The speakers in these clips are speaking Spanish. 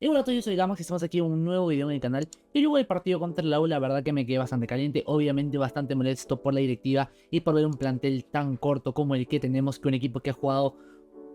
Y bueno, yo soy Gamax y estamos aquí en un nuevo video en el canal. Y luego del partido contra el la verdad que me quedé bastante caliente, obviamente bastante molesto por la directiva y por ver un plantel tan corto como el que tenemos, que un equipo que ha jugado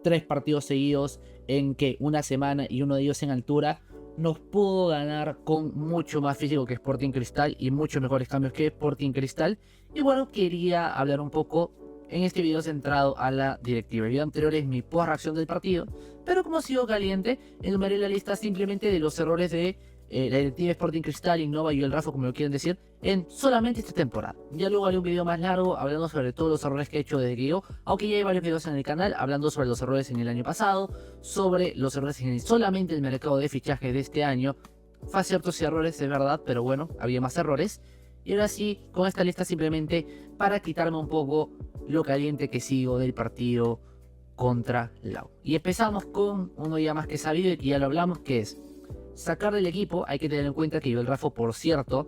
3 partidos seguidos en que una semana y uno de ellos en altura, nos pudo ganar con mucho más físico que Sporting Cristal y muchos mejores cambios que Sporting Cristal. Y bueno, quería hablar un poco en este video centrado a la directiva. El video anterior es mi post reacción del partido, pero como sigo caliente, enumeré la lista simplemente de los errores de la directiva Sporting Cristal, Innova y el Rafa, como lo quieren decir, en solamente esta temporada. Ya luego haré un video más largo hablando sobre todos los errores que he hecho desde que yo, aunque ya hay varios videos en el canal hablando sobre los errores en el año pasado, sobre los errores en solamente el mercado de fichajes de este año. Fue ciertos errores, es verdad, pero bueno, había más errores. Y ahora sí, con esta lista simplemente para quitarme un poco lo caliente que sigo del partido contra Lau. Y empezamos con uno ya más que sabido y que ya lo hablamos, que es sacar del equipo. Hay que tener en cuenta que Joel Rafa, por cierto,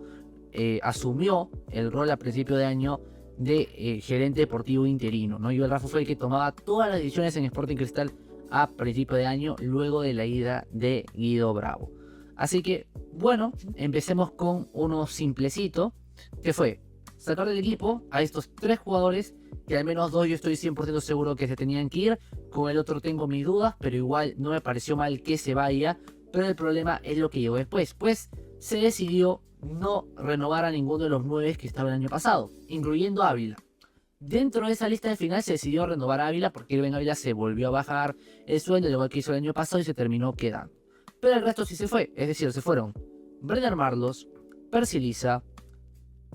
asumió el rol a principio de año de gerente deportivo interino, ¿no? Joel Rafa fue el que tomaba todas las decisiones en Sporting Cristal a principio de año, luego de la ida de Guido Bravo. Así que, bueno, empecemos con uno simplecito, que fue sacar del equipo a estos 3 jugadores, que al menos 2 yo estoy 100% seguro que se tenían que ir. Con el otro tengo mis dudas, pero igual no me pareció mal que se vaya. Pero el problema es lo que llegó después, pues se decidió no renovar a ninguno de los 9 que estaban el año pasado, incluyendo a Ávila. Dentro de esa lista de final se decidió renovar a Ávila porque Irving Ávila se volvió a bajar el sueldo, igual que hizo el año pasado, y se terminó quedando. Pero el resto sí se fue, es decir, se fueron Brenner Marlos, Percy Liza,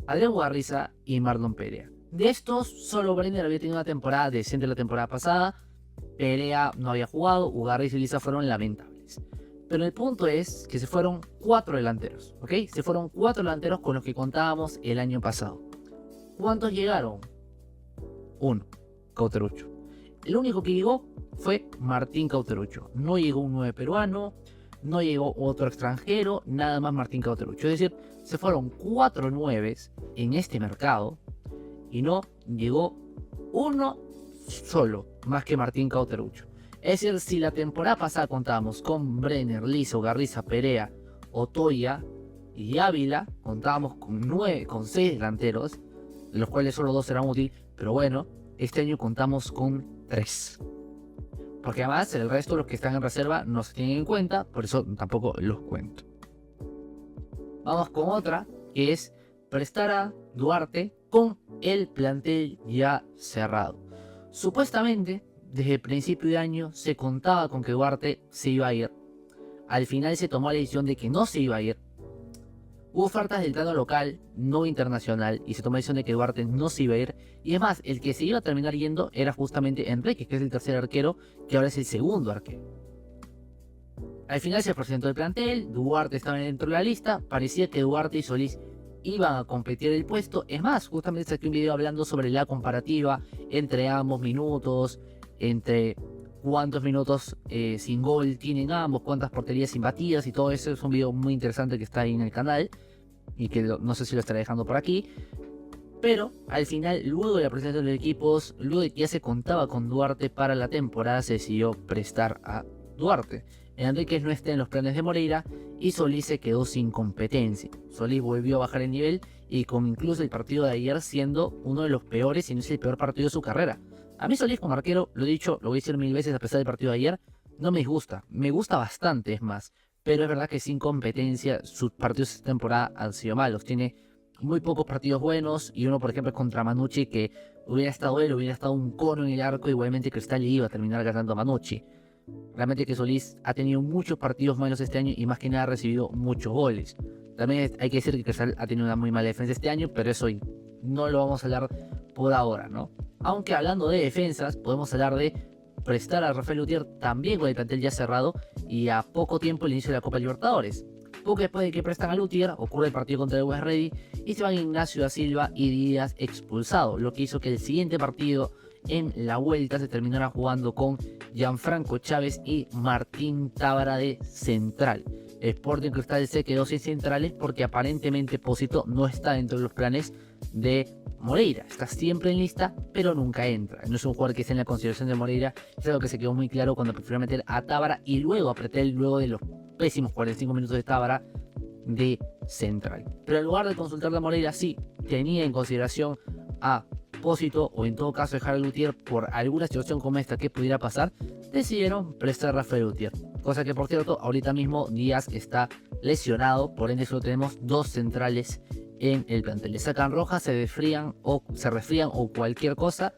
Adrián Ugarriza y Marlon Perea. De estos, solo Brenner había tenido una temporada decente la temporada pasada, Perea no había jugado, Ugarriza y Liza fueron lamentables. Pero el punto es que se fueron 4 delanteros, ¿ok? Se fueron 4 delanteros con los que contábamos el año pasado. ¿Cuántos llegaron? 1, Cauterucho. El único que llegó fue Martín Cauterucho. No llegó un 9 peruano, no llegó otro extranjero, nada más Martín Cauterucho. Es decir, se fueron 4 9s en este mercado y no llegó uno solo más que Martín Cauterucho. Es decir, si la temporada pasada contábamos con Brenner, Lizo, Garriza, Perea, Otoya y Ávila, contábamos con 6 delanteros, de los cuales solo 2 eran útiles, pero bueno, este año contamos con 3. Porque además el resto de los que están en reserva no se tienen en cuenta, por eso tampoco los cuento. Vamos con otra, que es prestar a Duarte con el plantel ya cerrado. Supuestamente, desde el principio de año se contaba con que Duarte se iba a ir. Al final se tomó la decisión de que no se iba a ir. Hubo ofertas del plano local, no internacional, y se tomó la decisión de que Duarte no se iba a ir. Y es más, el que se iba a terminar yendo era justamente Enrique, que es el tercer arquero, que ahora es el segundo arquero. Al final se presentó el plantel, Duarte estaba dentro de la lista, parecía que Duarte y Solís iban a competir el puesto. Es más, justamente saqué un video hablando sobre la comparativa entre ambos minutos, entre cuántos minutos sin gol tienen ambos, cuántas porterías imbatidas y todo eso. Es un video muy interesante que está ahí en el canal y que no sé si lo estaré dejando por aquí. Pero al final, luego de la presentación de equipos, luego de que ya se contaba con Duarte para la temporada, se decidió prestar a Duarte. Enríquez no está en los planes de Moreira y Solís se quedó sin competencia. Solís volvió a bajar el nivel y con incluso el partido de ayer siendo uno de los peores, si no es el peor partido de su carrera. A mí Solís como arquero, lo he dicho, lo voy a decir 1000 veces a pesar del partido de ayer, no me disgusta. Me gusta bastante, es más. Pero es verdad que sin competencia sus partidos esta temporada han sido malos. Tiene muy pocos partidos buenos y uno por ejemplo es contra Manucci, que hubiera estado él, hubiera estado un cono en el arco, igualmente Cristal iba a terminar ganando a Manucci. Realmente que Solís ha tenido muchos partidos malos este año y más que nada ha recibido muchos goles. También hay que decir que Cristal ha tenido una muy mala defensa este año, pero eso no lo vamos a hablar por ahora, ¿no? Aunque hablando de defensas, podemos hablar de prestar a Rafael Lutier también con el plantel ya cerrado y a poco tiempo el inicio de la Copa Libertadores. Poco después de que prestan a Lutier, ocurre el partido contra el West Ready y se van Ignacio da Silva y Díaz expulsados, lo que hizo que el siguiente partido en la vuelta se terminara jugando con Gianfranco Chávez y Martín Tábara de central. Sporting Cristal se quedó sin centrales porque aparentemente Pósito no está dentro de los planes de Moreira. Está siempre en lista, pero nunca entra. No es un jugador que esté en la consideración de Moreira. Es algo que se quedó muy claro cuando prefirió meter a Tábara y luego a Pretel luego de los pésimos 45 minutos de Tábara de central. Pero en lugar de consultar a Moreira, sí tenía en consideración a Pósito, o en todo caso dejar a Lutier por alguna situación como esta que pudiera pasar, decidieron prestar a Rafael Lutier. Cosa que, por cierto, ahorita mismo Díaz está lesionado, por ende solo tenemos 2 centrales en el plantel. Le sacan rojas, se resfrían o cualquier cosa,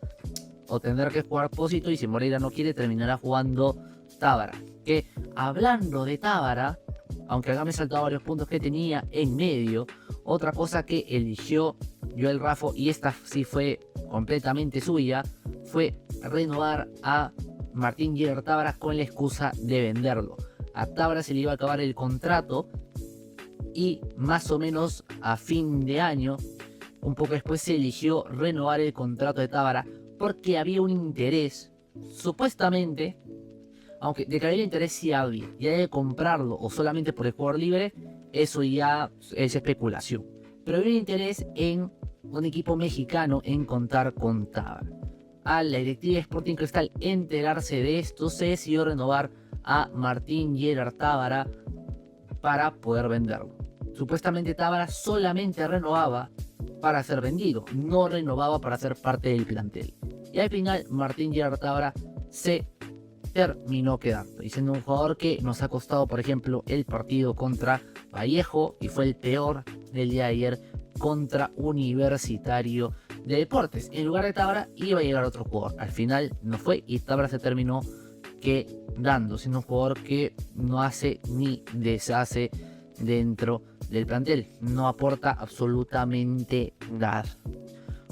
o tendrá que jugar Pósito, y si Moreira no quiere terminará jugando Tábara. Que hablando de Tábara, aunque acá me he saltado varios puntos que tenía en medio, otra cosa que eligió Joel Raffo, y esta sí fue completamente suya, fue renovar a Martín Giler Tábara con la excusa de venderlo. A Tábara se le iba a acabar el contrato y más o menos a fin de año, un poco después, se eligió renovar el contrato de Tábara porque había un interés, supuestamente, aunque de que había interés sí había, y de comprarlo o solamente por el jugador libre, eso ya es especulación. Pero había un interés en un equipo mexicano en contar con Tábara. A la directiva de Sporting Cristal enterarse de esto, se decidió renovar a Martín Giler Tábara para poder venderlo. Supuestamente Tábara solamente renovaba para ser vendido, no renovaba para ser parte del plantel. Y al final Martín Giler Tábara se terminó quedando y siendo un jugador que nos ha costado, por ejemplo, el partido contra Vallejo, y fue el peor del día de ayer contra Universitario de Deportes. En lugar de Tábara iba a llegar otro jugador, al final no fue, y Tábara se terminó quedando, siendo un jugador que no hace ni deshace dentro del plantel, no aporta absolutamente nada.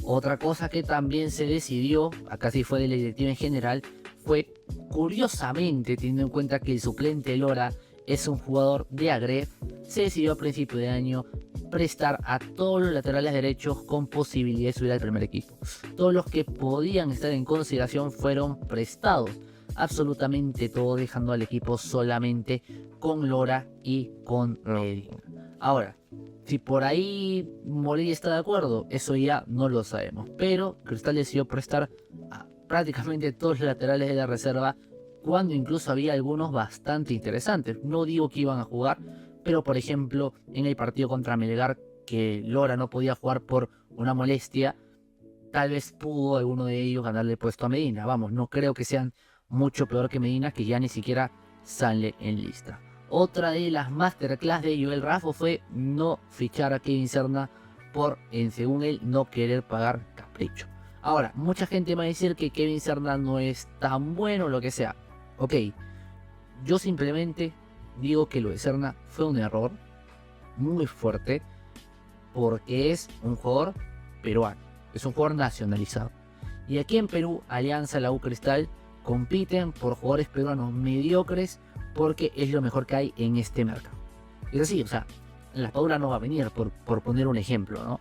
Otra cosa que también se decidió, acá sí fue de la directiva en general, fue, curiosamente, teniendo en cuenta que el suplente Lora es un jugador de Agref, se decidió a principio de año prestar a todos los laterales derechos con posibilidad de subir al primer equipo. Todos los que podían estar en consideración fueron prestados, absolutamente todo, dejando al equipo solamente con Lora y con Medina. Ahora, si por ahí Moreira está de acuerdo, eso ya no lo sabemos, pero Cristal decidió prestar a prácticamente todos los laterales de la reserva, cuando incluso había algunos bastante interesantes. No digo que iban a jugar, pero por ejemplo en el partido contra Melgar, que Lora no podía jugar por una molestia, tal vez pudo alguno de ellos ganarle puesto a Medina. Vamos, no creo que sean mucho peor que Medina, que ya ni siquiera sale en lista. Otra de las masterclass de Joel Raffo fue no fichar a Kevin Serna por, según él, no querer pagar capricho. Ahora, mucha gente va a decir que Kevin Serna no es tan bueno o lo que sea. Ok, yo simplemente digo que lo de Serna fue un error muy fuerte, porque es un jugador peruano, es un jugador nacionalizado. Y aquí en Perú, Alianza, la U Cristal compiten por jugadores peruanos mediocres porque es lo mejor que hay en este mercado. Es así, o sea, la Padula no va a venir, por poner un ejemplo, ¿no?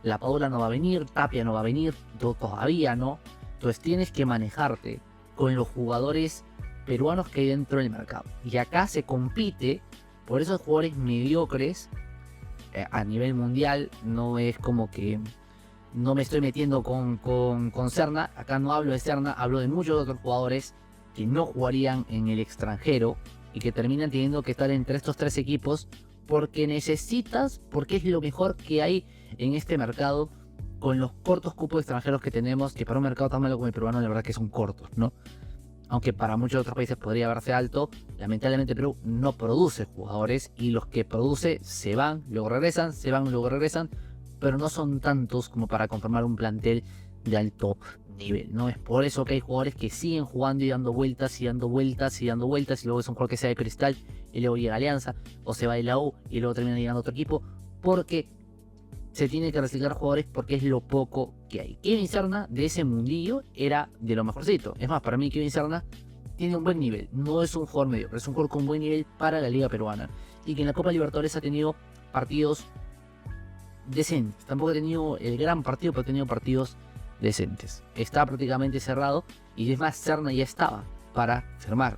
La Padula no va a venir, Tapia no va a venir, todavía no. Entonces tienes que manejarte con los jugadores peruanos que hay dentro del mercado. Y acá se compite por esos jugadores mediocres a nivel mundial. No es como que no me estoy metiendo con Serna. Acá no hablo de Serna, hablo de muchos otros jugadores que no jugarían en el extranjero y que terminan teniendo que estar entre estos 3 equipos porque necesitas, porque es lo mejor que hay en este mercado, con los cortos cupos extranjeros que tenemos, que para un mercado tan malo como el peruano, la verdad que son cortos, ¿no? Aunque para muchos otros países podría verse alto, lamentablemente Perú no produce jugadores, y los que produce se van, luego regresan, se van, luego regresan, pero no son tantos como para conformar un plantel de alto nivel, ¿no? Es por eso que hay jugadores que siguen jugando y dando vueltas y dando vueltas y dando vueltas, y luego es un jugador que sea de Cristal y luego llega a Alianza, o se va de la U y luego termina llegando a otro equipo, porque se tiene que reciclar jugadores, porque es lo poco que hay. Kevin Serna, de ese mundillo, era de lo mejorcito. Es más, para mí Kevin Serna tiene un buen nivel, no es un jugador medio, pero es un jugador con buen nivel para la Liga Peruana, y que en la Copa Libertadores ha tenido partidos decentes. Tampoco ha tenido el gran partido, pero ha tenido partidos decentes. Está prácticamente cerrado, y es más, Serna ya estaba para firmar.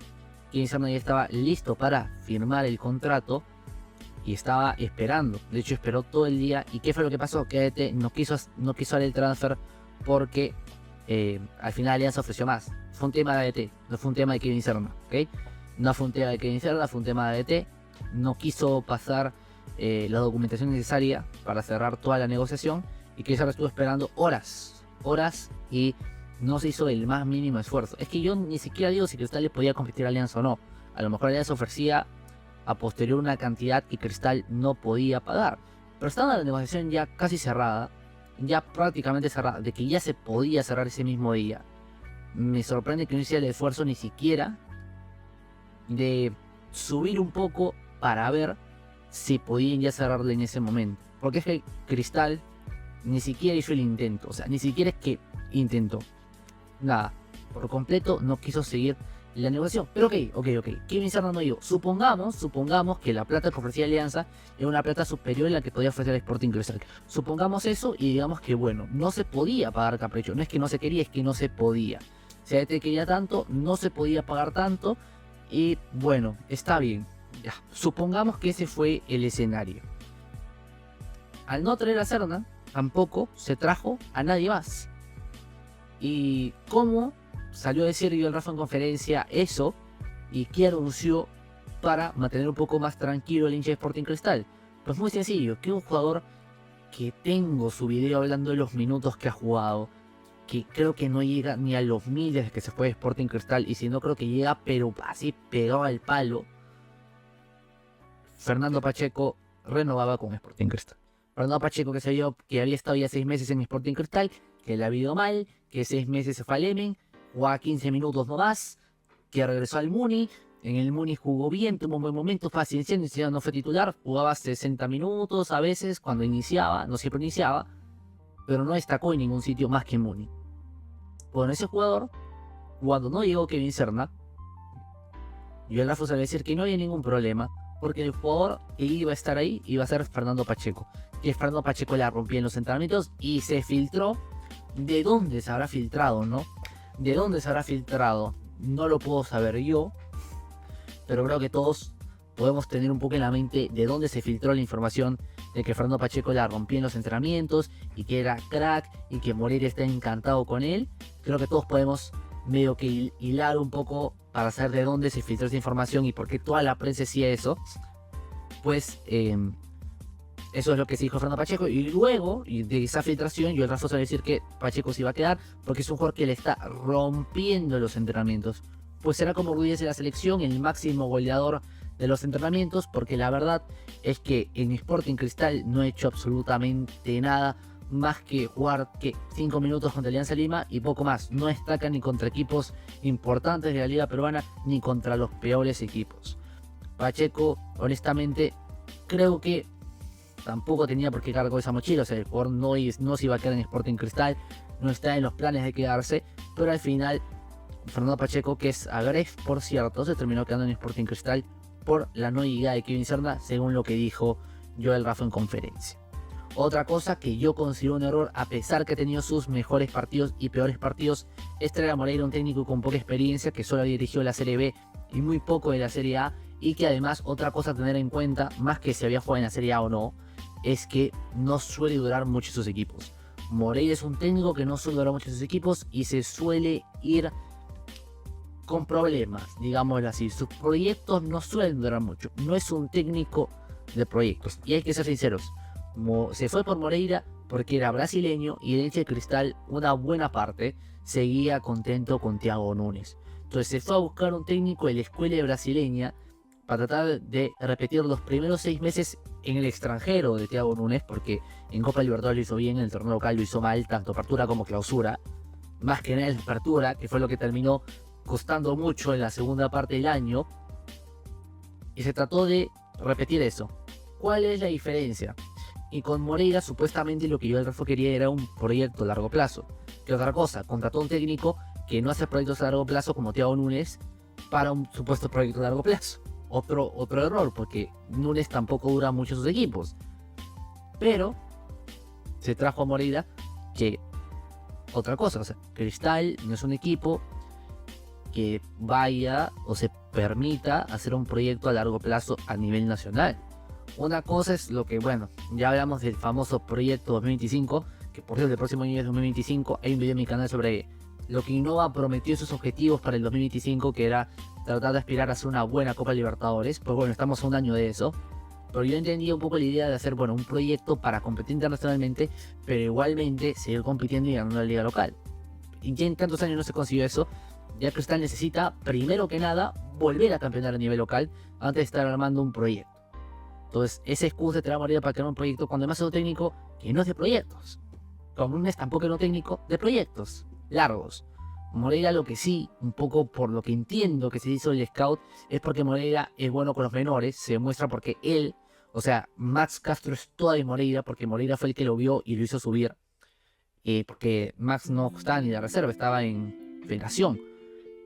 Kevin Serna ya estaba listo para firmar el contrato y estaba esperando. De hecho, esperó todo el día. ¿Y qué fue lo que pasó? Que ADT no quiso dar el transfer porque al final Alianza ofreció más. Fue un tema de ADT, no fue un tema de Kevin Serna, ¿ok? No fue un tema de Kevin Serna, fue un tema de ADT. no quiso pasar la documentación necesaria para cerrar toda la negociación, y Cristal estuvo esperando horas y no se hizo el más mínimo esfuerzo. Es que yo ni siquiera digo si Cristal le podía competir a Alianza o no. A lo mejor Alianza ofrecía a posterior una cantidad que Cristal no podía pagar, pero estando la negociación ya casi cerrada, ya prácticamente cerrada, de que ya se podía cerrar ese mismo día, me sorprende que no hiciera el esfuerzo ni siquiera de subir un poco para ver si podían ya cerrarle en ese momento. Porque es que Cristal ni siquiera hizo el intento, o sea, ni siquiera es que intentó. Nada, por completo no quiso seguir la negociación. Pero ok. Kevin Serna no dijo. Supongamos que la plata que ofrecía Alianza era una plata superior a la que podía ofrecer Sporting Cristal. Supongamos eso y digamos que bueno, no se podía pagar Capricho. No es que no se quería, es que no se podía. Si ADT quería tanto, no se podía pagar tanto. Y bueno, está bien. Ya, supongamos que ese fue el escenario. Al no traer a Serna, tampoco se trajo a nadie más. Y cómo salió a decir Joel Rafa en conferencia eso, y qué anunció para mantener un poco más tranquilo el hincha de Sporting Cristal. Pues muy sencillo, que un jugador que tengo su video hablando de los minutos que ha jugado, que creo que no llega ni a los 1000 desde que se fue de Sporting Cristal, y si no creo que llega pero así pegado al palo. Fernando Pacheco renovaba con Sporting Cristal. Fernando Pacheco, que se vio que había estado ya 6 meses en Sporting Cristal, que le ha ido mal, que 6 meses se fue al Emen, jugaba 15 minutos no más, que regresó al Muni. En el Muni jugó bien, tuvo un buen momento, fue ascensión, no fue titular, jugaba 60 minutos a veces cuando iniciaba, no siempre iniciaba, pero no destacó en ningún sitio más que en Muni. Bueno, ese jugador, cuando no llegó Kevin Serna, Joel Rafa salió a decir que no había ningún problema, porque el jugador que iba a estar ahí iba a ser Fernando Pacheco. Que Fernando Pacheco la rompía en los entrenamientos y se filtró. ¿De dónde se habrá filtrado, no? ¿De dónde se habrá filtrado? No lo puedo saber yo, pero creo que todos podemos tener un poco en la mente de dónde se filtró la información de que Fernando Pacheco la rompía en los entrenamientos y que era crack y que Moreira está encantado con él. Creo que todos podemos medio que hilar un poco para saber de dónde se filtró esa información y por qué toda la prensa decía eso. Pues eso es lo que se dijo Fernando Pacheco, y luego de esa filtración Joel Rafa salió a decir que Pacheco se iba a quedar porque es un jugador que le está rompiendo los entrenamientos. Pues será como Ruiz de la selección, el máximo goleador de los entrenamientos, porque la verdad es que en Sporting Cristal no ha hecho absolutamente nada más que jugar 5 minutos contra Alianza Lima y poco más. No destaca ni contra equipos importantes de la liga peruana ni contra los peores equipos. Pacheco, honestamente, creo que tampoco tenía por qué cargar con esa mochila. O sea, el jugador no se iba a quedar en Sporting Cristal, no está en los planes de quedarse, pero al final Fernando Pacheco, que es agref por cierto, se terminó quedando en Sporting Cristal por la no llegada de Kevin Serna, según lo que dijo Joel Rafa en conferencia. Otra cosa que yo considero un error, a pesar que ha tenido sus mejores partidos y peores partidos, es traer a Moreira, un técnico con poca experiencia, que solo había dirigido la Serie B y muy poco de la Serie A, y que además, otra cosa a tener en cuenta, más que si había jugado en la Serie A o no, es que no suele durar mucho sus equipos. Moreira es un técnico que no suele durar mucho sus equipos y se suele ir con problemas, digámoslo así. Sus proyectos no suelen durar mucho. No es un técnico de proyectos. Y hay que ser sinceros. Se fue por Moreira porque era brasileño y el hincha de Cristal, una buena parte, seguía contento con Thiago Nunes. Entonces se fue a buscar un técnico de la escuela brasileña para tratar de repetir los primeros 6 meses en el extranjero de Thiago Nunes, porque en Copa Libertadores lo hizo bien, en el torneo local lo hizo mal, tanto apertura como clausura. Más que nada en apertura, que fue lo que terminó costando mucho en la segunda parte del año, y se trató de repetir eso. ¿Cuál es la diferencia? Y con Moreira, supuestamente lo que Joel Rafa quería era un proyecto a largo plazo. ¿Qué otra cosa? Contrató a un técnico que no hace proyectos a largo plazo como Thiago Nunes para un supuesto proyecto a largo plazo. Otro error, porque Nunes tampoco dura mucho sus equipos. Pero se trajo a Moreira, que otra cosa, o sea, Cristal no es un equipo que vaya o se permita hacer un proyecto a largo plazo a nivel nacional. Una cosa es lo que, bueno, ya hablamos del famoso proyecto 2025, que por cierto el próximo año es 2025, hay un video en mi canal sobre lo que Innova prometió sus objetivos para el 2025, que era tratar de aspirar a hacer una buena Copa Libertadores, pues bueno, estamos a un año de eso. Pero yo entendía un poco la idea de hacer, bueno, un proyecto para competir internacionalmente, pero igualmente seguir compitiendo y ganando la liga local. Y ya en tantos años no se consiguió eso, ya que Cristal necesita, primero que nada, volver a campeonar a nivel local antes de estar armando un proyecto. Entonces, esa excusa te va a morir para crear un proyecto cuando además es un técnico que no es de proyectos. Como un tampoco era un técnico de proyectos largos. Moreira, lo que sí, un poco por lo que entiendo que se hizo el scout, es porque Moreira es bueno con los menores, se demuestra porque él, o sea, Max Castro es toda de Moreira, porque Moreira fue el que lo vio y lo hizo subir. Porque Max no estaba ni de reserva, estaba en federación.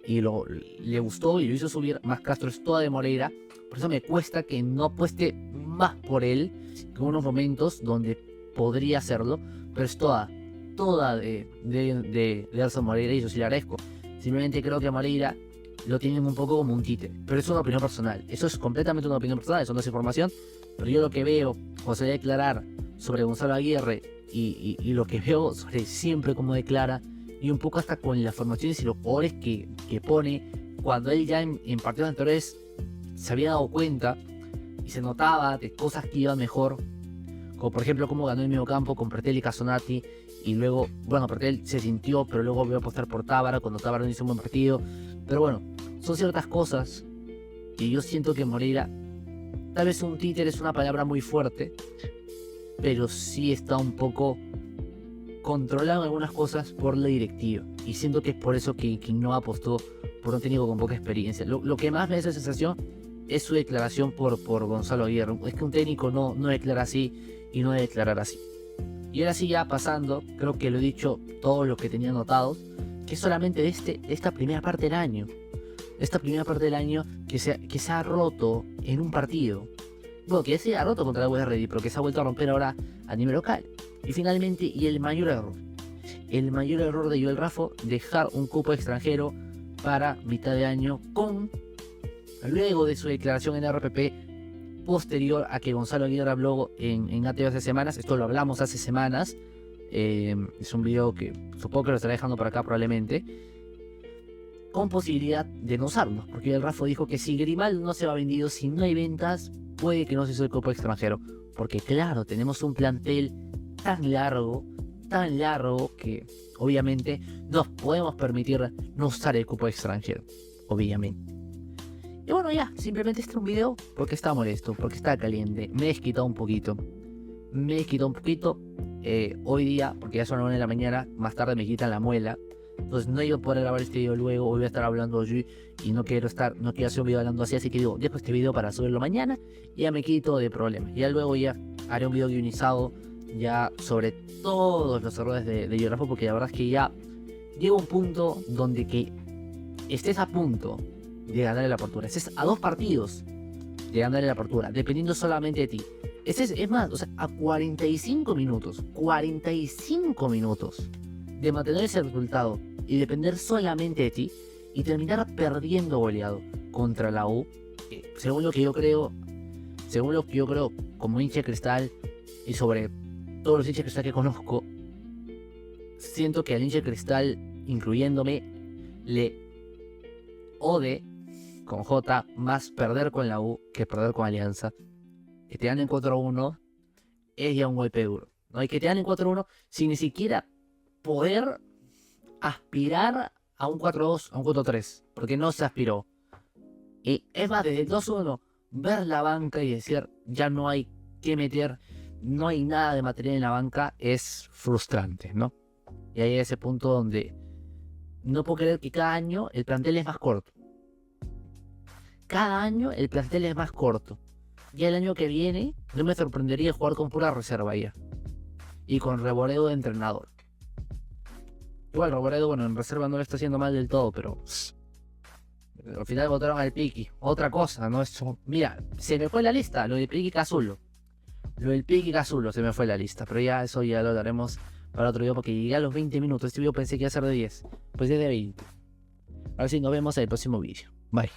Y le gustó y lo hizo subir. Max Castro es toda de Moreira. Por eso me cuesta que no apueste más por él que en unos momentos donde podría hacerlo. Pero es toda de Elson Moreira, y yo sí le agradezco. Simplemente creo que a Moreira lo tienen un poco como un títere. Pero es una opinión personal. Eso es completamente una opinión personal, eso no es información. Pero yo lo que veo, o se declarar sobre Gonzalo Aguirre y lo que veo sobre siempre como declara, y un poco hasta con las formaciones y los jugadores que pone, cuando él ya en partidos anteriores se había dado cuenta y se notaba de cosas que iban mejor, como por ejemplo cómo ganó el medio campo con Pretel y Casonati, y luego, bueno, Pretel se sintió, pero luego volvió a apostar por Tábara cuando Tábara no hizo un buen partido. Pero bueno, son ciertas cosas que yo siento que Moreira, tal vez un títere es una palabra muy fuerte, pero sí está un poco controlado en algunas cosas por la directiva. Y siento que es por eso que no apostó por un técnico con poca experiencia. Lo que más me da esa sensación es su declaración por Gonzalo Aguirre. Es que un técnico no declara así y no debe declarar así. Y ahora sí, ya pasando, creo que lo he dicho todo lo que tenía anotado, que es solamente de esta primera parte del año. Esta primera parte del año que se ha roto en un partido. Bueno, que se ha roto contra la URD, pero que se ha vuelto a romper ahora a nivel local. Y finalmente, y el mayor error de Joel Raffo, dejar un cupo extranjero para mitad de año, luego de su declaración en RPP, posterior a que Gonzalo Aguirre habló en ATV hace semanas. Esto lo hablamos hace semanas. Es un video que supongo que lo estaré dejando por acá probablemente, con posibilidad de no usarlo, porque el Rafa dijo que si Grimaldo no se va vendido, si no hay ventas, puede que no se use el cupo extranjero, porque claro, tenemos un plantel tan largo que obviamente nos podemos permitir no usar el cupo extranjero, obviamente. Y bueno, ya, simplemente este es un video porque está molesto, porque está caliente, me he desquitado un poquito. Hoy día, porque ya son las 1 de la mañana, más tarde me quitan la muela. Entonces no iba a poder grabar este video luego, hoy voy a estar hablando allí y no quiero hacer un video hablando así, así que digo, dejo este video para subirlo mañana y ya me quito de problemas. Ya luego ya haré un video guionizado ya sobre todos los errores de Geografo, porque la verdad es que ya llega un punto donde que estés a punto de ganarle la apertura, estés a 2 partidos de ganarle la apertura, dependiendo solamente de ti. Es más, o sea, a 45 minutos de mantener ese resultado y depender solamente de ti y terminar perdiendo goleado contra la U, según lo que yo creo como hincha de Cristal y sobre todos los hinchas de Cristal que conozco, siento que al hincha de Cristal, incluyéndome, le ode con J más perder con la U que perder con Alianza. Que te ganen 4-1 es ya un golpe duro, ¿no? Y que te ganen 4-1 sin ni siquiera poder aspirar a un 4-2, a un 4-3, porque no se aspiró. Y es más, desde el 2-1, ver la banca y decir ya no hay que meter, no hay nada de material en la banca, es frustrante, ¿no? Y ahí es ese punto donde no puedo creer que cada año el plantel es más corto. Cada año el plantel es más corto. Ya el año que viene no me sorprendería jugar con pura reserva ya. Y con Reboredo de entrenador. Igual Reboredo, bueno, en reserva no lo está haciendo mal del todo, pero al final votaron al Piqui. Otra cosa, ¿no? Eso, mira, se me fue la lista, lo del Piqui Cazulo. Lo del Piqui Cazulo se me fue la lista. Pero ya eso ya lo daremos para otro video, porque llegué a los 20 minutos. Este video pensé que iba a ser de 10. Pues es de 20. Ahora sí, nos vemos en el próximo video. Bye.